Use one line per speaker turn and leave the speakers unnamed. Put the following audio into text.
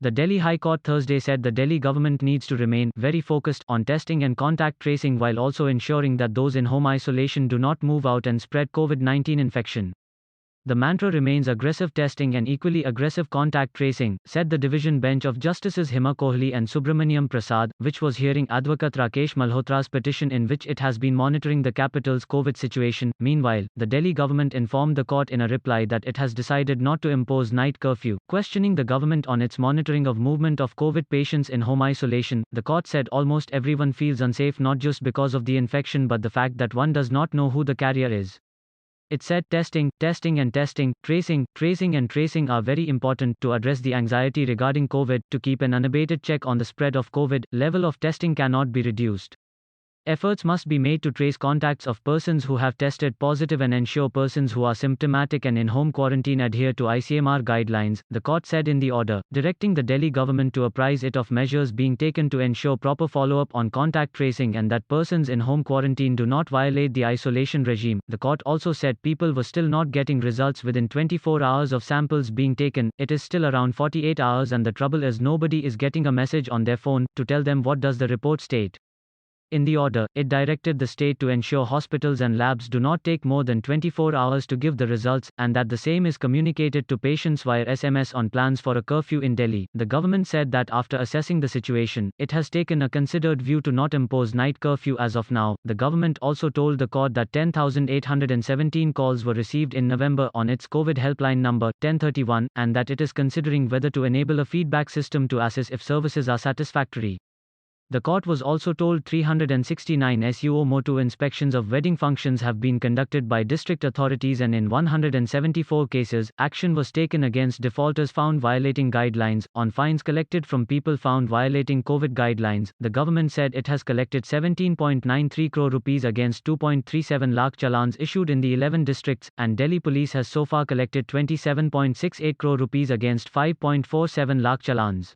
The Delhi High Court Thursday said the Delhi government needs to remain very focused on testing and contact tracing while also ensuring that those in home isolation do not move out and spread COVID-19 infection. The mantra remains aggressive testing and equally aggressive contact tracing, said the division bench of Justices Hima Kohli and Subramaniam Prasad, which was hearing Advocate Rakesh Malhotra's petition in which it has been monitoring the capital's COVID situation. Meanwhile, the Delhi government informed the court in a reply that it has decided not to impose night curfew, questioning the government on its monitoring of movement of COVID patients in home isolation. The court said almost everyone feels unsafe not just because of the infection but the fact that one does not know who the carrier is. It said testing, tracing and tracing are very important to address the anxiety regarding COVID. To keep an unabated check on the spread of COVID, level of testing cannot be reduced. Efforts must be made to trace contacts of persons who have tested positive and ensure persons who are symptomatic and in home quarantine adhere to ICMR guidelines, the court said in the order, directing the Delhi government to apprise it of measures being taken to ensure proper follow-up on contact tracing and that persons in home quarantine do not violate the isolation regime. The court also said people were still not getting results within 24 hours of samples being taken. It is still around 48 hours and the trouble is nobody is getting a message on their phone to tell them what does the report state. In the order, it directed the state to ensure hospitals and labs do not take more than 24 hours to give the results, and that the same is communicated to patients via SMS on plans for a curfew in Delhi. The government said that after assessing the situation, it has taken a considered view to not impose night curfew as of now. The government also told the court that 10,817 calls were received in November on its COVID helpline number, 1031, and that it is considering whether to enable a feedback system to assess if services are satisfactory. The court was also told 369 SUO Motu inspections of wedding functions have been conducted by district authorities and in 174 cases, action was taken against defaulters found violating guidelines. On fines collected from people found violating COVID guidelines, the government said it has collected 17.93 crore rupees against 2.37 lakh challans issued in the 11 districts, and Delhi police has so far collected 27.68 crore rupees against 5.47 lakh challans.